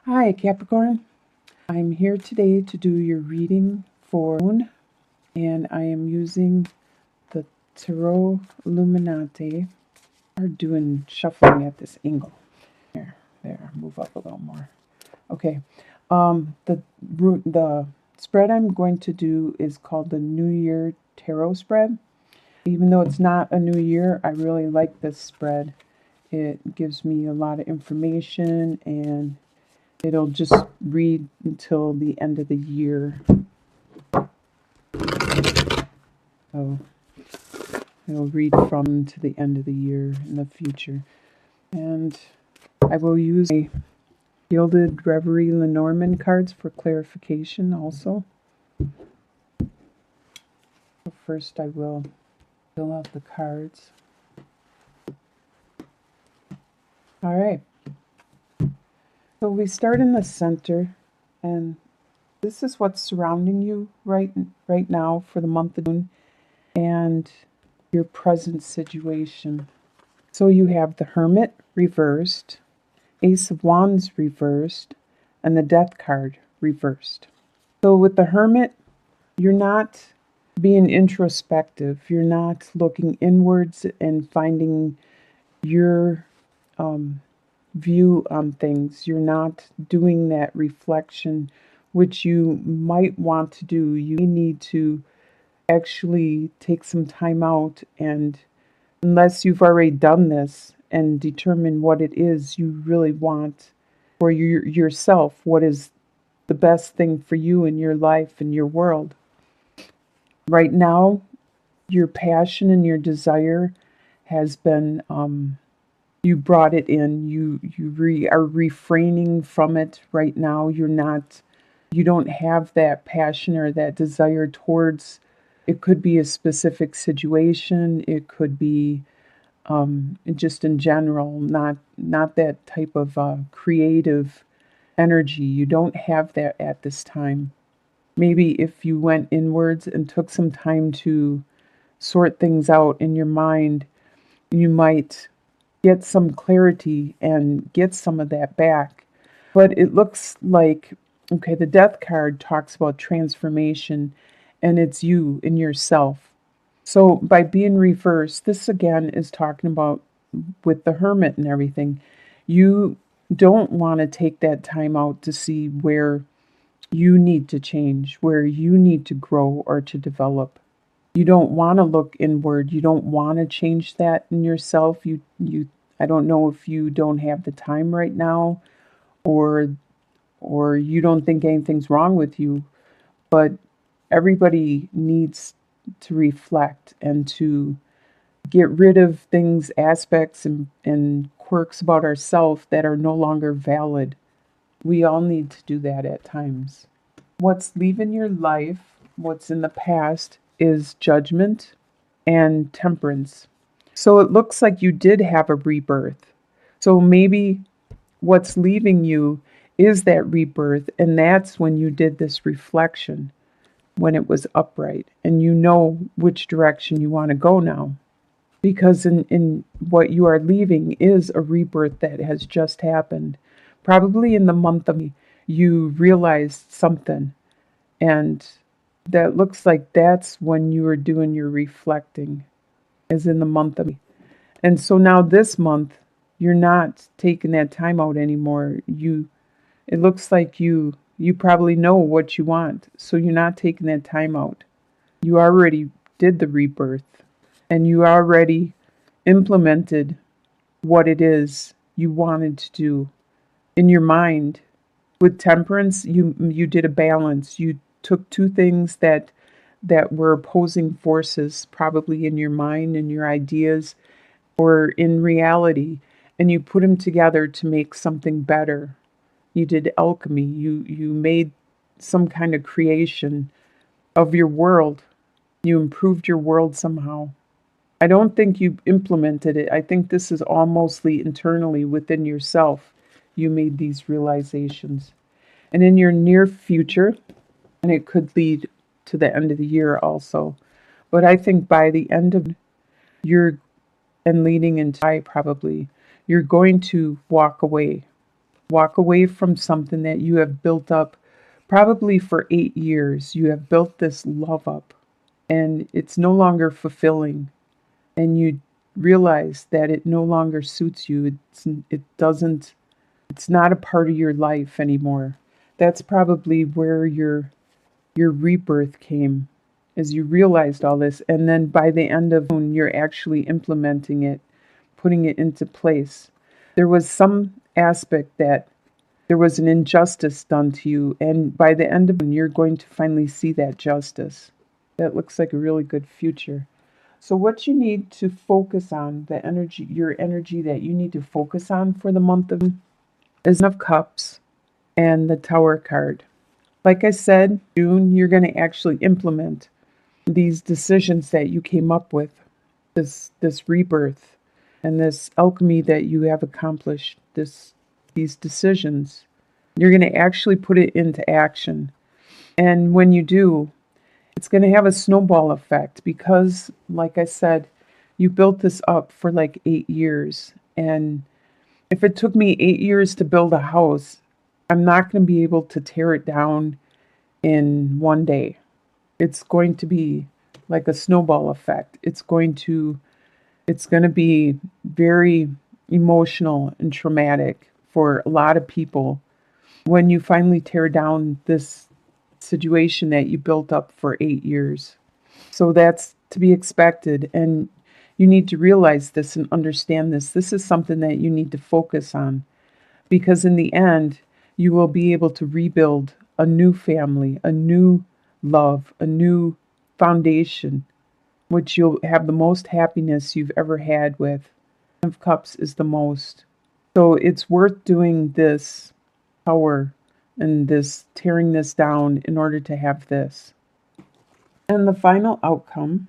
Hi Capricorn, I'm here today to do your reading for Moon, and I am using the Tarot Illuminati. We're doing shuffling at this angle. There, move up a little more. Okay, the spread I'm going to do is called the New Year Tarot spread. Even though it's not a new year, I really like this spread. It gives me a lot of information, and it'll just read until the end of the year. So it'll read from to the end of the year in the future. And I will use my Gilded Reverie Lenormand cards for clarification also. So first I will fill out the cards. Alright. So we start in the center, and this is what's surrounding you right now for the month of June and your present situation. So you have the Hermit reversed, Ace of Wands reversed, and the Death card reversed. So with the Hermit, you're not being introspective. You're not looking inwards and finding your view on things. You're not doing that reflection, which you might want to do. You need to actually take some time out, and unless you've already done this and determine what it is you really want for yourself, what is the best thing for you in your life and your world. Right now, your passion and your desire has been, you brought it in. You are refraining from it right now. You don't have that passion or that desire towards. It could be a specific situation. It could be just in general, not that type of creative energy. You don't have that at this time. Maybe if you went inwards and took some time to sort things out in your mind, you might get some clarity and get some of that back. But it looks like, okay, the Death card talks about transformation, and it's you in yourself. So by being reversed, this again is talking about with the Hermit and everything. You don't want to take that time out to see where you need to change, where you need to grow or to develop. You don't want to look inward. You don't want to change that in yourself. I don't know if you don't have the time right now, or you don't think anything's wrong with you, but everybody needs to reflect and to get rid of things, aspects, and quirks about ourselves that are no longer valid. We all need to do that at times. What's leaving your life, what's in the past, is Judgment and Temperance. So it looks like you did have a rebirth. So maybe what's leaving you is that rebirth, and that's when you did this reflection, when it was upright, and you know which direction you want to go now. Because in what you are leaving is a rebirth that has just happened. Probably in the month of May, you realized something, and that looks like that's when you were doing your reflecting, is in the month of May. And so now this month, you're not taking that time out anymore. It looks like you probably know what you want, so you're not taking that time out. You already did the rebirth, and you already implemented what it is you wanted to do in your mind. With Temperance, you did a balance. You took two things that were opposing forces, probably in your mind and your ideas or in reality, and you put them together to make something better. You did alchemy. You made some kind of creation of your world. You improved your world somehow. I don't think you implemented it. I think this is all mostly internally within yourself. You made these realizations. And in your near future, and it could lead to the end of the year also, but I think by the end of you're and leading into July probably, you're going to walk away Walk away from something that you have built up probably for 8 years. You have built this love up and it's no longer fulfilling. And you realize that it no longer suits you. It's not a part of your life anymore. That's probably where your rebirth came, as you realized all this. And then by the end of June, you're actually implementing it, putting it into place. There was some aspect that there was an injustice done to you, and by the end of June, you're going to finally see that justice. That looks like a really good future. So what you need to focus on, the energy, your energy that you need to focus on for the month of June is Ten of Cups and the Tower card. Like I said, June, you're going to actually implement these decisions that you came up with, this rebirth and this alchemy that you have accomplished, these decisions. You're going to actually put it into action. And when you do, it's going to have a snowball effect because, like I said, you built this up for like 8 years. And if it took me 8 years to build a house, I'm not going to be able to tear it down in one day. It's going to be like a snowball effect. It's going to be very emotional and traumatic for a lot of people when you finally tear down this situation that you built up for 8 years. So that's to be expected. And you need to realize this and understand this. This is something that you need to focus on because in the end, you will be able to rebuild a new family, a new love, a new foundation, which you'll have the most happiness you've ever had with. Ten of Cups is the most. So it's worth doing this power and this tearing this down in order to have this. And the final outcome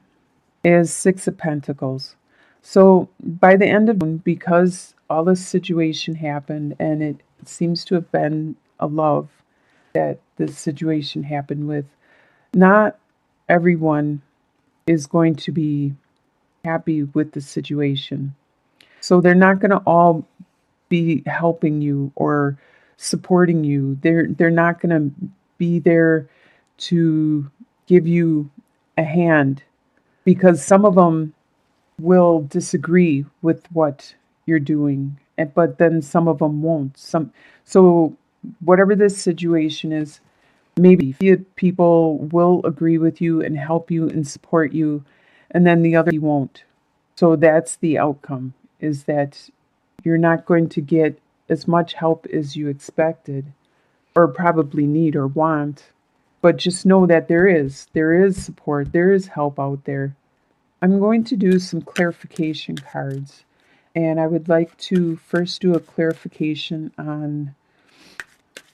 is Six of Pentacles. So by the end of June, because all this situation happened and it seems to have been a love that this situation happened with, not everyone is going to be happy with the situation. So they're not going to all be helping you or supporting you. They're not going to be there to give you a hand because some of them will disagree with what you're doing, but then some of them won't. So whatever this situation is, maybe people will agree with you and help you and support you, and then the other won't. So that's the outcome, is that you're not going to get as much help as you expected or probably need or want. But just know that there is support, there is help out there. I'm going to do some clarification cards. And I would like to first do a clarification on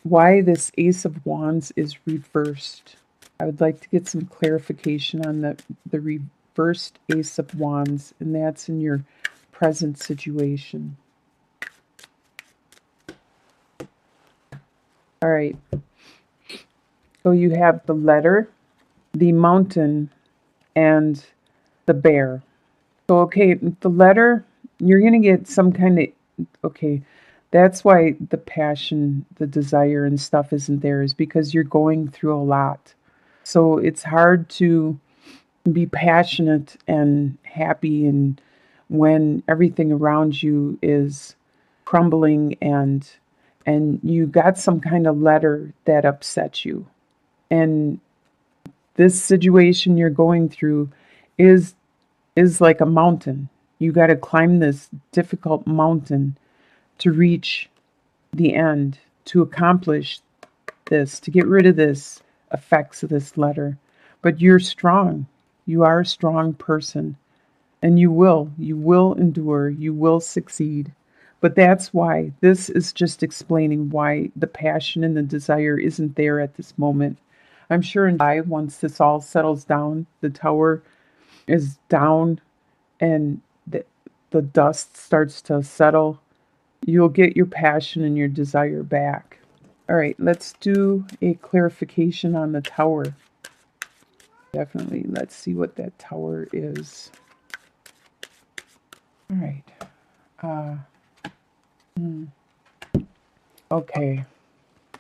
why this Ace of Wands is reversed. I would like to get some clarification on the reversed Ace of Wands, and that's in your present situation. All right. So you have the letter, the mountain, and the bear. So, okay, the letter, you're going to get some kind of, okay, that's why the passion, the desire and stuff isn't there, is because you're going through a lot. So it's hard to be passionate and happy and when everything around you is crumbling and you got some kind of letter that upsets you. And this situation you're going through is like a mountain. You got to climb this difficult mountain to reach the end, to accomplish this, to get rid of this effects of this letter. But you're strong. You are a strong person, and you will endure, you will succeed. But that's why this is just explaining why the passion and the desire isn't there at this moment. I'm sure in July, once this all settles down, the tower is down and the dust starts to settle, you'll get your passion and your desire back. All right, let's do a clarification on the tower. Definitely, let's see what that tower is. All right. Okay.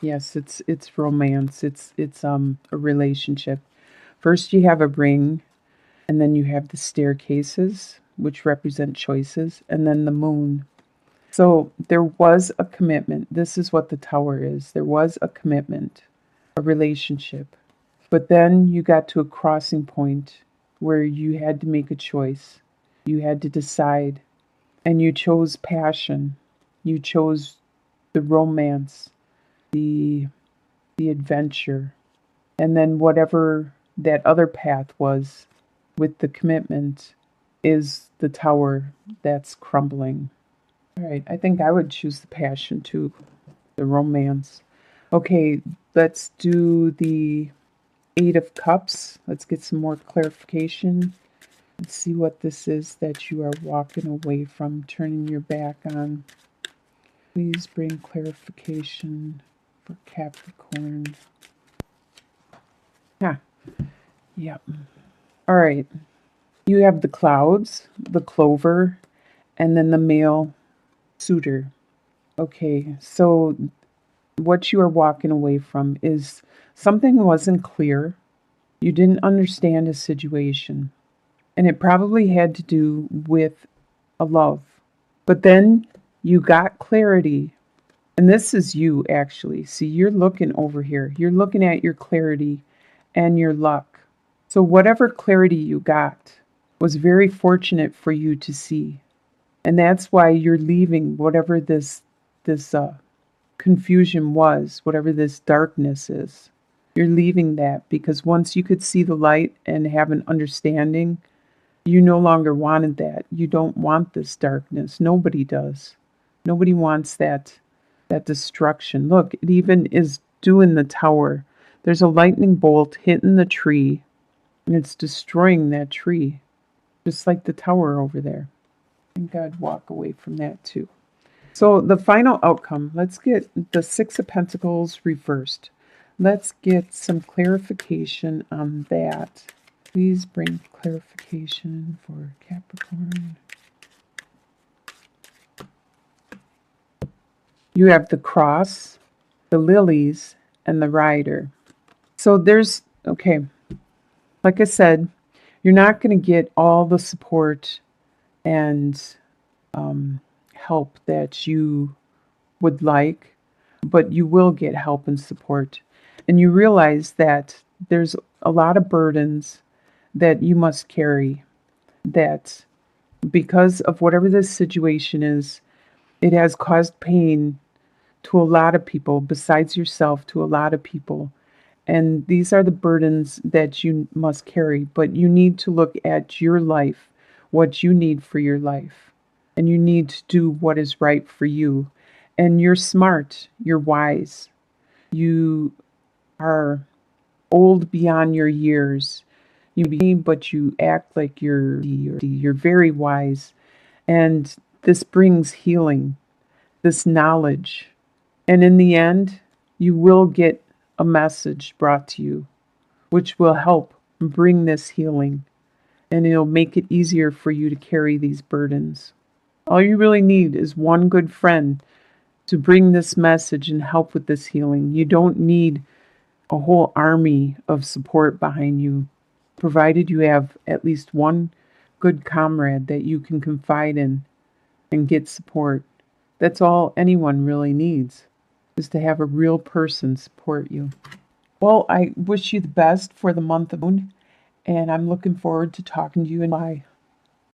Yes, it's romance. It's a relationship. First you have a ring, and then you have the staircases, which represent choices, and then the moon. So there was a commitment. This is what the tower is. There was a commitment, a relationship. But then you got to a crossing point where you had to make a choice. You had to decide, and you chose passion. You chose the romance, the the adventure, and then whatever that other path was with the commitment is the tower that's crumbling. All right, I think I would choose the passion too, the romance. Okay, let's do the Eight of Cups. Let's get some more clarification. Let's see what this is that you are walking away from, turning your back on. Please bring clarification for Capricorn. Yeah, yep. All right. You have the clouds, the clover, and then the male suitor. Okay, so what you are walking away from is something wasn't clear. You didn't understand a situation, and it probably had to do with a love. But then you got clarity, and this is you actually. See, you're looking over here. You're looking at your clarity and your luck. So whatever clarity you got was very fortunate for you to see. And that's why you're leaving whatever this confusion was, whatever this darkness is. You're leaving that because once you could see the light and have an understanding, you no longer wanted that. You don't want this darkness. Nobody does. Nobody wants that destruction. Look, it even is doing the tower. There's a lightning bolt hitting the tree, and it's destroying that tree, just like the tower over there. I think I'd walk away from that too. So the final outcome, let's get the Six of Pentacles reversed. Let's get some clarification on that. Please bring clarification for Capricorn. You have the cross, the lilies, and the rider. So there's, okay, like I said, you're not going to get all the support and help that you would like, but you will get help and support. And you realize that there's a lot of burdens that you must carry, that because of whatever this situation is, it has caused pain to a lot of people, besides yourself, to a lot of people. And these are the burdens that you must carry. But you need to look at your life, what you need for your life. And you need to do what is right for you. And you're smart, you're wise, you are old beyond your years. But you act like you're very wise. And this brings healing, this knowledge. And in the end, you will get a message brought to you, which will help bring this healing. And it'll make it easier for you to carry these burdens. All you really need is one good friend to bring this message and help with this healing. You don't need a whole army of support behind you, provided you have at least one good comrade that you can confide in and get support. That's all anyone really needs, is to have a real person support you. Well, I wish you the best for the month of June, and I'm looking forward to talking to you in July.